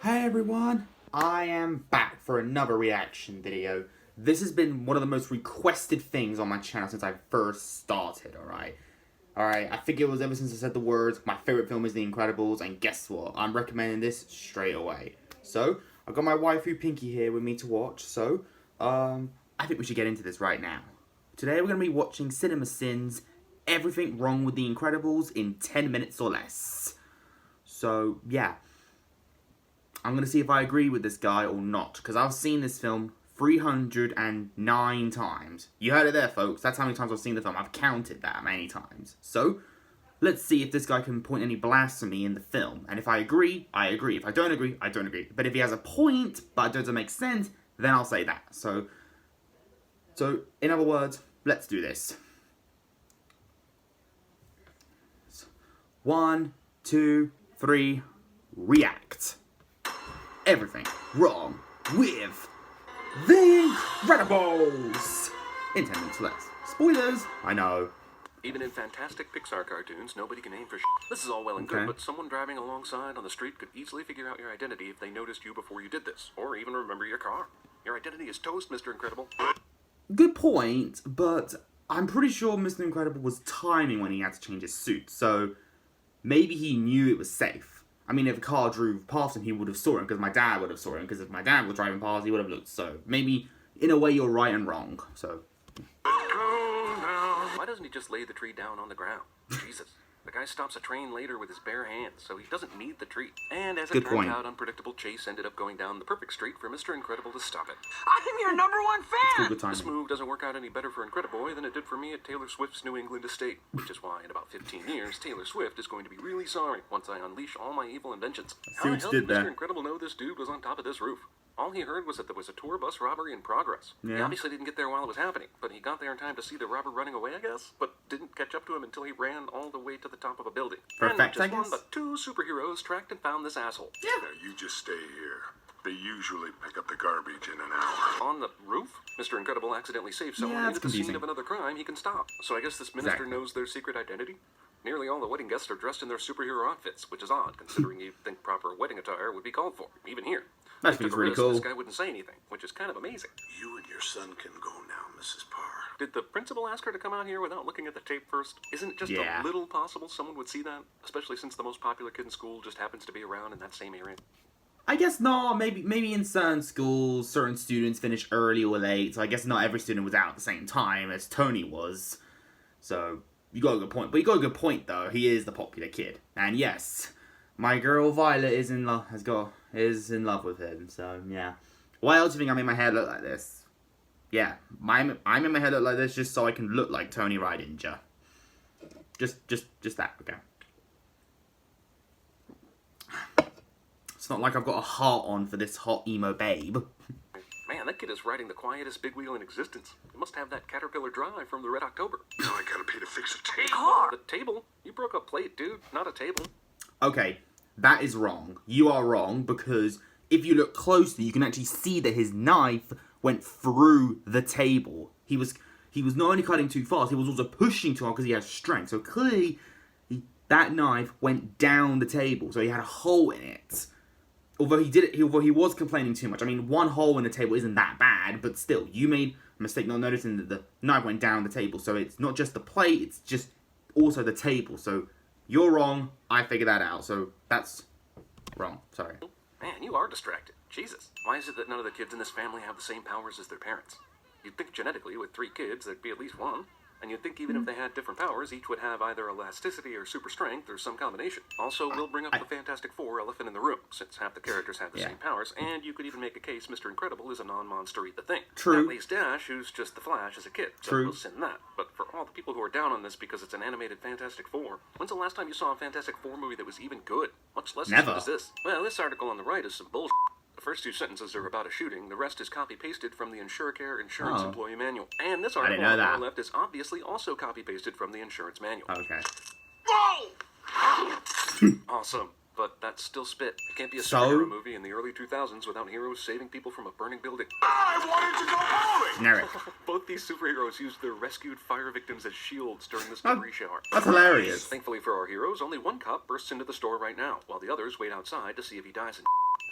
Hey everyone, I am back for another reaction video. This has been one of the most requested things on my channel since I first started, alright? Alright, I think it was ever since I said the words, my favourite film is The Incredibles, and guess what? I'm recommending this straight away. So, I've got my waifu Pinky here with me to watch, so, I think we should get into this right now. Today we're going to be watching Cinema Sins, Everything Wrong with The Incredibles in 10 minutes or less. So, yeah. I'm going to see if I agree with this guy or not, because I've seen this film 309 times. You heard it there, folks. That's how many times I've seen the film. I've counted that many times. So, let's see if this guy can point any blasphemy in the film. And if I agree, I agree. If I don't agree, I don't agree. But if he has a point, but it doesn't make sense, then I'll say that. So in other words, let's do this. 1, 2, 3, react. Everything wrong with The Incredibles! In 10 minutes less. Spoilers! I know. Even in fantastic Pixar cartoons, nobody can aim for This is all well and good, but someone driving alongside on the street could easily figure out your identity if they noticed you before you did this, or even remember your car. Your identity is toast, Mr. Incredible. Good point, but I'm pretty sure Mr. Incredible was timing when he had to change his suit, so maybe he knew it was safe. I mean, if a car drove past him, he would have saw him, because my dad would have saw him, because if my dad was driving past, he would have looked. So, maybe, in a way, you're right and wrong, so. Why doesn't he just lay the tree down on the ground? Jesus. The guy stops a train later with his bare hands, so he doesn't need the tree. And as it turns out, unpredictable Chase ended up going down the perfect street for Mr. Incredible to stop it. I'm your #1 fan! This move doesn't work out any better for Incrediboy than it did for me at Taylor Swift's New England estate, which is why in about 15 years, Taylor Swift is going to be really sorry once I unleash all my evil inventions. How the hell did Mr. Incredible know this dude was on top of this roof? All he heard was that there was a tour bus robbery in progress. Yeah. He obviously didn't get there while it was happening, but he got there in time to see the robber running away, I guess, but didn't catch up to him until he ran all the way to the top of a building. Perfect, and not just one, but 2 superheroes tracked and found this asshole. Yeah. Now you just stay here. They usually pick up the garbage in an hour. On the roof? Mr. Incredible accidentally saved someone into the scene of another crime he can stop. So I guess this minister knows their secret identity? Nearly all the wedding guests are dressed in their superhero outfits, which is odd, considering you'd think proper wedding attire would be called for, even here. That's really cool. This guy wouldn't say anything, which is kind of amazing. You and your son can go now, Mrs. Parr. Did the principal ask her to come out here without looking at the tape first? Isn't it just a little possible someone would see that? Especially since the most popular kid in school just happens to be around in that same area. I guess not. Maybe in certain schools, certain students finish early or late, so I guess not every student was out at the same time as Tony was. So, you got a good point. But you got a good point, though. He is the popular kid. And yes, my girl Violet is in love with him. So yeah. Why else do you think I made my hair look like this? Yeah, I made my hair look like this just so I can look like Tony Rydinger. Just that. Okay. It's not like I've got a heart on for this hot emo babe. Man, that kid is riding the quietest big wheel in existence. He must have that Caterpillar drive from the Red October. Now I gotta pay to fix a table. Car! The table? You broke a plate, dude, not a table. Okay, that is wrong. You are wrong, because if you look closely, you can actually see that his knife went through the table. He was not only cutting too fast, he was also pushing too hard because he has strength. So clearly, that knife went down the table, so he had a hole in it. Although he was complaining too much. I mean, one hole in the table isn't that bad, but still, you made a mistake not noticing that the knife went down the table. So it's not just the plate, it's just also the table. So you're wrong, I figured that out. So that's wrong, sorry. Man, you are distracted. Jesus. Why is it that none of the kids in this family have the same powers as their parents? You'd think genetically, with 3 kids, there'd be at least one. And you'd think even if they had different powers, each would have either elasticity or super strength or some combination. Also, we'll bring up the Fantastic Four elephant in the room, since half the characters have the same powers, and you could even make a case Mr. Incredible is a non-monster eat the thing. True. At least Dash, who's just the Flash as a kid. So we'll send that. But for all the people who are down on this because it's an animated Fantastic Four, when's the last time you saw a Fantastic Four movie that was even good? Much less as good as this. Well, this article on the right is some bullshit. The first 2 sentences are about a shooting. The rest is copy-pasted from the InsureCare Insurance Employee Manual. And this article on the far left is obviously also copy-pasted from the insurance manual. Okay. Whoa! Awesome. But that's still spit. It can't be a superhero movie in the early 2000s without heroes saving people from a burning building. I wanted to go bowling! Generic. Both these superheroes used their rescued fire victims as shields during this debris shower. That's hilarious. Thankfully for our heroes, only one cop bursts into the store right now, while the others wait outside to see if he dies in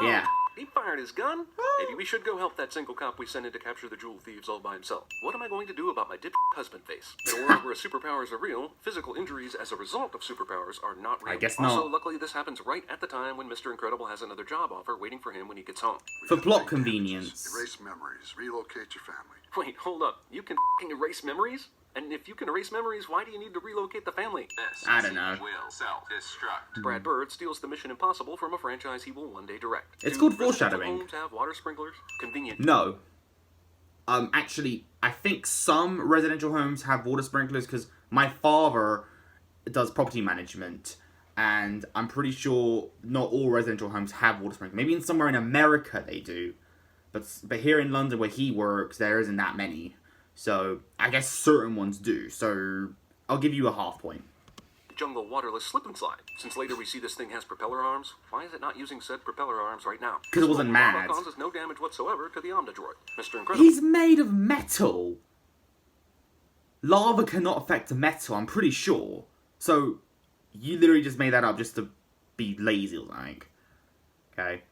Yeah. He fired his gun? Maybe we should go help that single cop we sent in to capture the jewel thieves all by himself. What am I going to do about my husband face? In a world where superpowers are real, physical injuries as a result of superpowers are not real. I guess Also, not. luckily this happens right at the time when Mr. Incredible has another job offer waiting for him when he gets home. For plot convenience. Erase memories. Relocate your family. Wait, hold up. You can f***ing erase memories? And if you can erase memories, why do you need to relocate the family? I don't know. Will self-destruct. Brad Bird steals the Mission Impossible from a franchise he will one day direct. It's Do called residential foreshadowing. homes have water sprinklers? Convenient. No. Actually, I think some residential homes have water sprinklers because my father does property management, and I'm pretty sure not all residential homes have water sprinklers. Maybe in somewhere in America they do, but here in London where he works, there isn't that many. So I guess certain ones do. So I'll give you a half point. Jungle waterless slip and slide. Since later we see this thing has propeller arms, why is it not using said propeller arms right now? Because it wasn't Lava mad. causes no damage whatsoever to the Omnidroid. Mr. Incredible. He's made of metal. Lava cannot affect metal, I'm pretty sure. So you literally just made that up just to be lazy, like. Okay.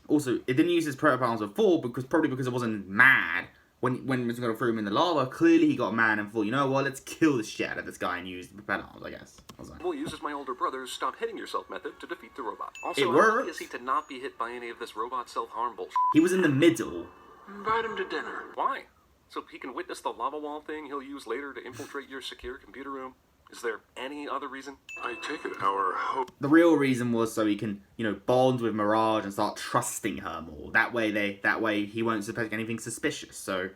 Also, it didn't use his prototype arms before probably because it wasn't mad. When Mr. Incredible threw him in the lava, clearly he got mad and thought, you know what, let's kill the shit out of this guy and use the propeller arms, I guess. We'll use my older brother's stop hitting yourself method to defeat the robot. Also, It how works. lucky is he to not be hit by any of this robot self-harm bullshit? He was in the middle. Invite him to dinner. Why? So he can witness the lava wall thing he'll use later to infiltrate your secure computer room? Is there any other reason? I take it our hope. The real reason was so he can, bond with Mirage and start trusting her more. That way he won't suspect anything suspicious. So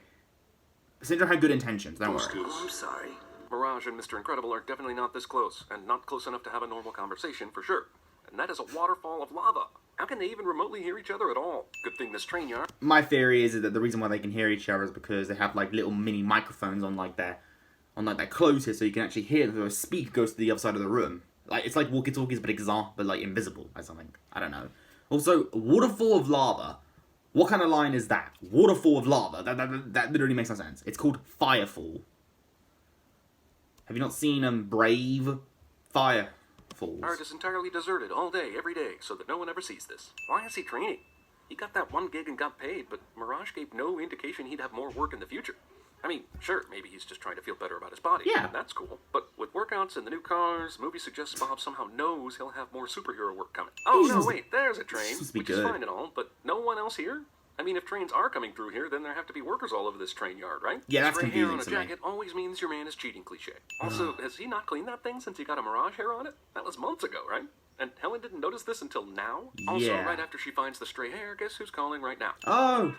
Syndrome had good intentions, don't worry. Oh, I'm sorry. Mirage and Mr. Incredible are definitely not this close, and not close enough to have a normal conversation for sure. And that is a waterfall of lava. How can they even remotely hear each other at all? Good thing this train yard. My theory is that the reason why they can hear each other is because they have like little mini microphones on their closest, so you can actually hear them. So a speaker goes to the other side of the room. Like it's like walkie-talkies, but like invisible or something. I don't know. Also, waterfall of lava. What kind of line is that? Waterfall of lava. That literally makes no sense. It's called Firefall. Have you not seen Brave? Firefalls. Yard is entirely deserted all day, every day, so that no one ever sees this. Why is he training? He got that 1 gig and got paid, but Mirage gave no indication he'd have more work in the future. I mean, sure, maybe he's just trying to feel better about his body. Yeah. And that's cool. But with workouts and the new cars, movie suggests Bob somehow knows he'll have more superhero work coming. Oh, no, wait, there's a train, supposed to be which is good. fine and all, but no one else here? I mean, if trains are coming through here, then there have to be workers all over this train yard, right? Yeah, that's Spray hair confusing on a to me. jacket always means your man is cheating cliché. Also, has he not cleaned that thing since he got a Mirage hair on it? That was months ago, right? And Helen didn't notice this until now? Also, Yeah. right after she finds the stray hair, guess who's calling right now? Oh,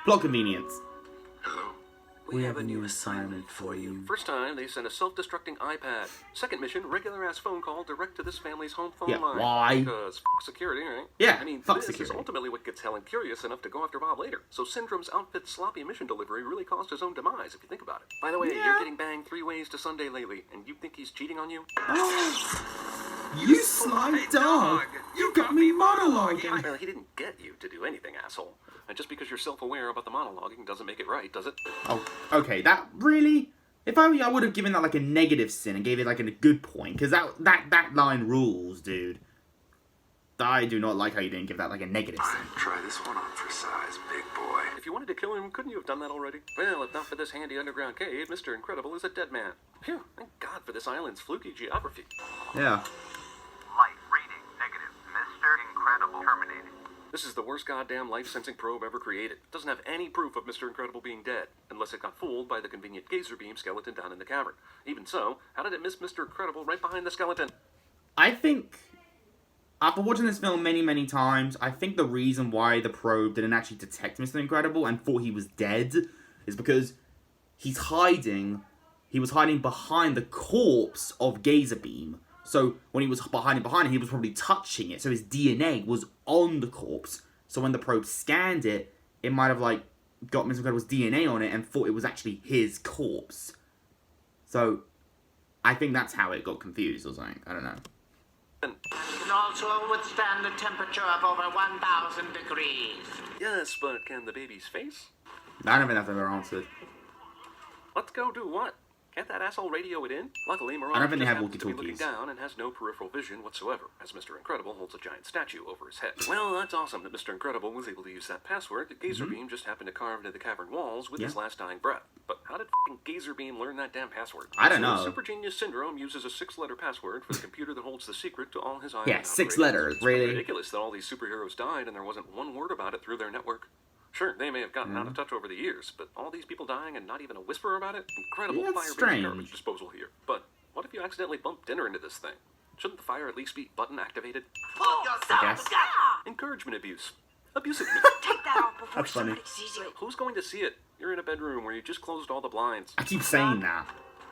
plot convenience. Hello? We have a new assignment for you. First time, they sent a self-destructing iPad. Second mission, regular-ass phone call direct to this family's home phone Yeah, line. why? Because security, right? Yeah, I mean, fuck this security. is ultimately what gets Helen curious enough to go after Bob later. So Syndrome's outfit's sloppy mission delivery really caused his own demise, if you think about it. By the way, Yeah. you're getting banged 3 ways to Sunday lately, and you think he's cheating on you? You sly dog! You got me monologuing! Well, he didn't get you to do anything, asshole. And just because you're self-aware about the monologuing doesn't make it right, does it? Oh, okay, that really... If I were you, I would have given that like a negative sin and gave it like a good point, because that line rules, dude. I do not like how you didn't give that like a negative sin. Try this one on for size, big boy. If you wanted to kill him, couldn't you have done that already? Well, if not for this handy underground cave, Mr. Incredible is a dead man. Phew, thank God for this island's fluky geography. Yeah. Light reading negative. Mr. Incredible terminated. This is the worst goddamn life-sensing probe ever created. It doesn't have any proof of Mr. Incredible being dead, unless it got fooled by the convenient gazer beam skeleton down in the cavern. Even so, how did it miss Mr. Incredible right behind the skeleton? I think, after watching this film many, many times, I think the reason why the probe didn't actually detect Mr. Incredible and thought he was dead is because he was hiding behind the corpse of Gazer Beam. So when he was hiding behind it, he was probably touching it. So his DNA was on the corpse. So when the probe scanned it, it might have like got Mr. Incredible's DNA on it and thought it was actually his corpse. So I think that's how it got confused or something. I don't know. Can also withstand a temperature of over 1,000 degrees. Yes, but can the baby's face? I don't think that's ever answered. Let's go do what? Can't that asshole radio it in? Luckily, Mirage I don't think they just have happens to be looking walkie-talkies. down and has no peripheral vision whatsoever, as Mr. Incredible holds a giant statue over his head. Well, that's awesome that Mr. Incredible was able to use that password that Gazer Beam just happened to carve into the cavern walls with his last dying breath. But how did f***ing Gazer Beam learn that damn password? I don't So know. Super Genius Syndrome uses a 6-letter password for the computer that holds the secret to all his island Yeah, 6 operations. letters, It's pretty really? ridiculous that all these superheroes died and there wasn't one word about it through their network. Sure, they may have gotten out of touch over the years, but all these people dying and not even a whisper about it? Incredible Yeah, that's fire-based strange. garbage disposal here. But what if you accidentally bump dinner into this thing? Shouldn't the fire at least be button activated? Pull yourself guess. together. Encouragement abuse. Abusively. Take that off before That's funny. somebody sees you. Who's going to see it? You're in a bedroom where you just closed all the blinds. I keep saying that.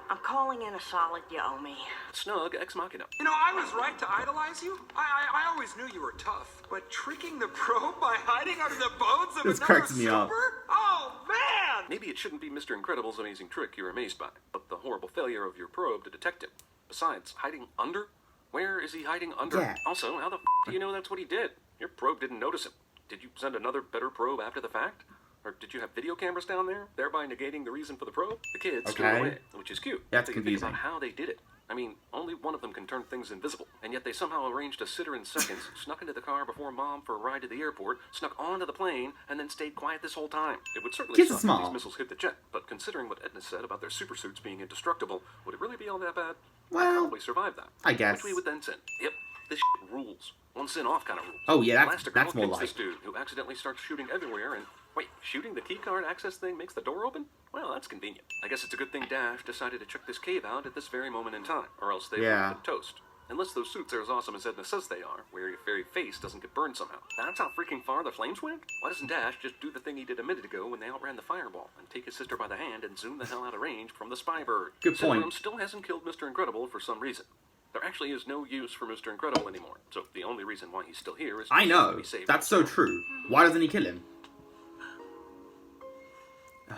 I'm calling in a solid you owe me. Snug ex machina. You know, I was right to idolize you. I always knew you were tough. But tricking the probe by hiding under the bones of This another cracks me super? up. Oh, man! Maybe it shouldn't be Mr. Incredible's amazing trick you're amazed by, but the horrible failure of your probe to detect him. Besides, hiding under? Where is he hiding under? Yeah. Also, how the f*** do you know that's what he did? Your probe didn't notice him. Did you send another better probe after the fact? Or did you have video cameras down there, thereby negating the reason for the probe? The kids threw it Okay. away, which is cute. That's If you confusing. Think about how they did it. I mean, only one of them can turn things invisible, and yet they somehow arranged to sit her in seconds, snuck into the car before Mom for a ride to the airport, snuck onto the plane, and then stayed quiet this whole time. It would certainly Kids are suck if small. these missiles hit the jet, but considering what Edna said about their super suits being indestructible, would it really be all that bad? Well, Probably survive that. I guess. Which we would then send. Yep, this rules. One sin off kind of rules. Oh, yeah, that's Elastigirl more kicks like- this dude who accidentally starts shooting everywhere and... Wait, shooting the keycard access thing makes the door open? Well, that's convenient. I guess it's a good thing Dash decided to check this cave out at this very moment in time, or else they would Yeah. have been toast. Unless those suits are as awesome as Edna says they are, where your very face doesn't get burned somehow. That's how freaking far the flames went? Why doesn't Dash just do the thing he did a minute ago when they outran the fireball, and take his sister by the hand and zoom the hell out of range from the spy bird? Good point. Syndrome still hasn't killed Mr. Incredible for some reason. There actually is no use for Mr. Incredible anymore, so the only reason why he's still here is I know. to be saved. That's so true. Why doesn't he kill him?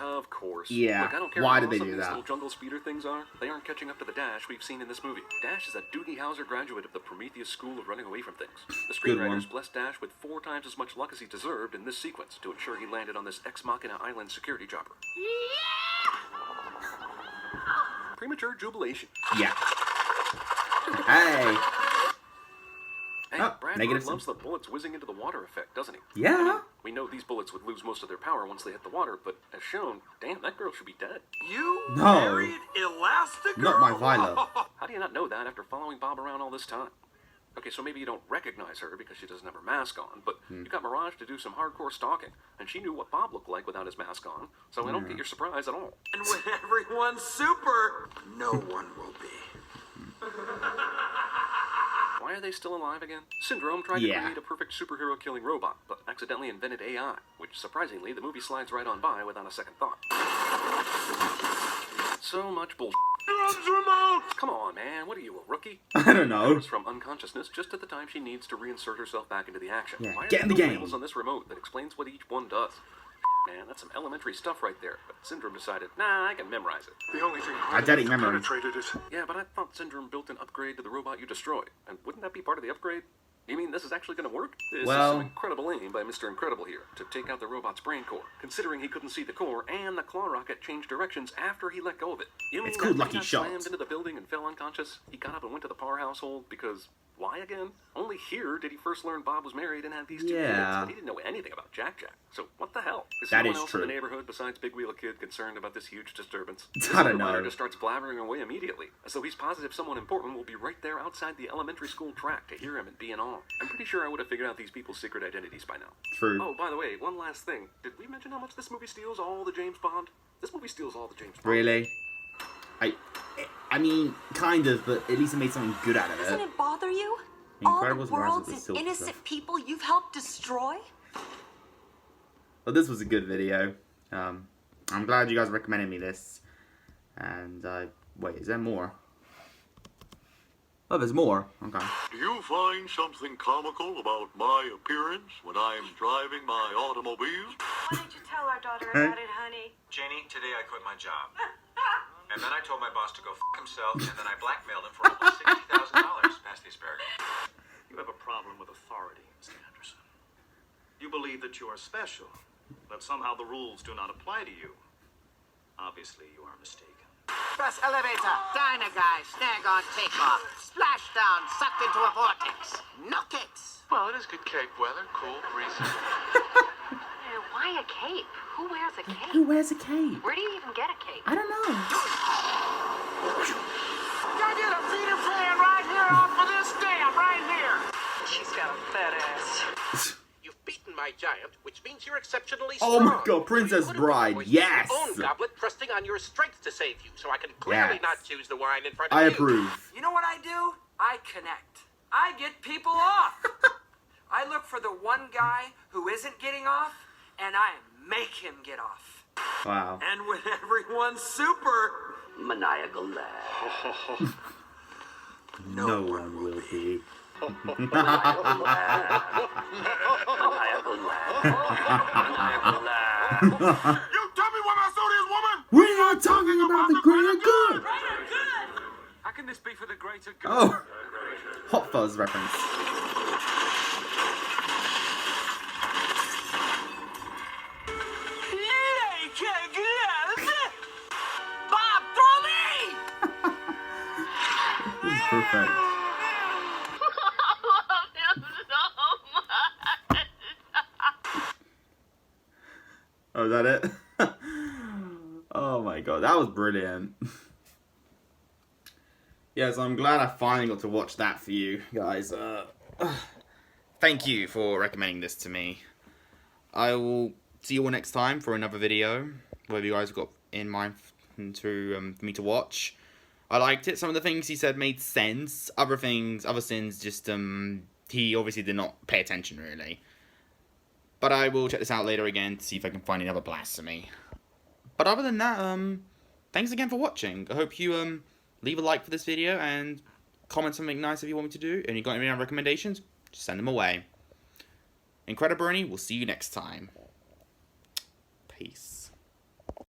Of course. Yeah, Look, I don't care why how did they awesome do these that? little jungle speeder things are. They aren't catching up to the Dash we've seen in this movie. Dash is a Doogie Howser graduate of the Prometheus School of running away from things. The Good one. screenwriters blessed Dash with 4 times as much luck as he deserved in this sequence to ensure he landed on this Ex Machina Island security chopper. Premature jubilation. Yeah. Hey. Hey, Oh, Brad negative Bird loves the bullets whizzing into the water effect, doesn't he? Yeah. I mean, we know these bullets would lose most of their power once they hit the water, but as shown, damn, that girl should be dead. You No. married Elastigirl? Not my Viola. How do you not know that after following Bob around all this time? Okay, so maybe you don't recognize her because she doesn't have her mask on, but you got Mirage to do some hardcore stalking, and she knew what Bob looked like without his mask on, so I don't get your surprise at all. And when everyone's super, no one will be. Why are they still alive again? Syndrome tried Yeah. to create a perfect superhero-killing robot, but accidentally invented AI, which, surprisingly, the movie slides right on by without a second thought. So much bullshit. Come on, man, what are you, a rookie? I don't know. Goes from unconsciousness just at the time she needs to reinsert herself back into the action. Yeah, Why are get in there the no game. labels on this remote that explains what each one does? Man, that's some elementary stuff right there. But Syndrome decided, nah, I can memorize it. The only thing Eidetic memory. penetrated it. Yeah, but I thought Syndrome built an upgrade to the robot you destroyed. And wouldn't that be part of the upgrade? You mean this is actually going to work? This Well- is some incredible aim by Mr. Incredible here to take out the robot's brain core, considering he couldn't see the core and the claw rocket changed directions after he let go of it. You mean It's called that Lucky he got Shot. slammed into the building and fell unconscious? He got up and went to the Parr household because why again? Only here did he first learn Bob was married and had these 2 kids, Yeah. but he didn't know anything about Jack Jack. So what the hell? Is That someone is else true. in the neighborhood besides Big Wheel Kid concerned about this huge disturbance? I This don't reminder know. just starts blabbering away immediately, as though he's positive someone important will be right there outside the elementary school track to hear him and be in awe. I'm pretty sure I would have figured out these people's secret identities by now. True. Oh, by the way, one last thing. Did we mention how much this movie steals all the James Bond? This movie steals all the James Bond. Really? I mean, kind of, but at least it made something good out of Doesn't it. it bother you? Incredibles All the versus worlds the and Silver innocent Stuff. people you've helped destroy? Well, this was a good video. I'm glad you guys recommended me this. And, wait, is there more? Oh, there's more. Okay. Do you find something comical about my appearance when I'm driving my automobile? Why did you tell our daughter Huh? about it, honey? Janie, today I quit my job. And then I told my boss to go f*** himself, and then I blackmailed him for almost $60,000. Pass the asparagus. You have a problem with authority, Mr. Anderson. You believe that you are special, that somehow the rules do not apply to you. Obviously, you are mistaken. Press elevator. Diner guy, snag on takeoff. Splashdown, sucked into a vortex. Knock it. Well, it is good cape weather, cool, breezy. Why a cape? Who wears a cape? Who wears a cape? Where do you even get a cape? I don't know. I did a Peter Pan right here off of this dam, right here. She's got a fat ass. You've beaten my giant, which means you're exceptionally Oh strong. my god, Princess You could've Bride, voiced yes! Your own goblet, trusting on your strength to save you, so I can clearly Yes. not choose the wine in front of I you. approve. You know what I do? I connect. I get people off. I look for the one guy who isn't getting off, and I make him get off. Wow. And when everyone's super, Maniacal laugh. No one will be. Maniacal laugh. Maniacal laugh. You tell me what I saw this woman! We are talking about the greater good. how can this be for the greater good? Oh, Hot Fuzz reference. Bob, throw me! This is perfect. Oh, is that it? Oh my god, that was brilliant. Yeah, so I'm glad I finally got to watch that for you guys. Thank you for recommending this to me. I will see you all next time for another video. Whatever you guys have got in mind for me to watch. I liked it. Some of the things he said made sense. Other sins just he obviously did not pay attention really. But I will check this out later again to see if I can find another blasphemy. But other than that, thanks again for watching. I hope you leave a like for this video and comment something nice if you want me to do. And you got any other recommendations, just send them away. Incredi-Brony, we'll see you next time. Peace.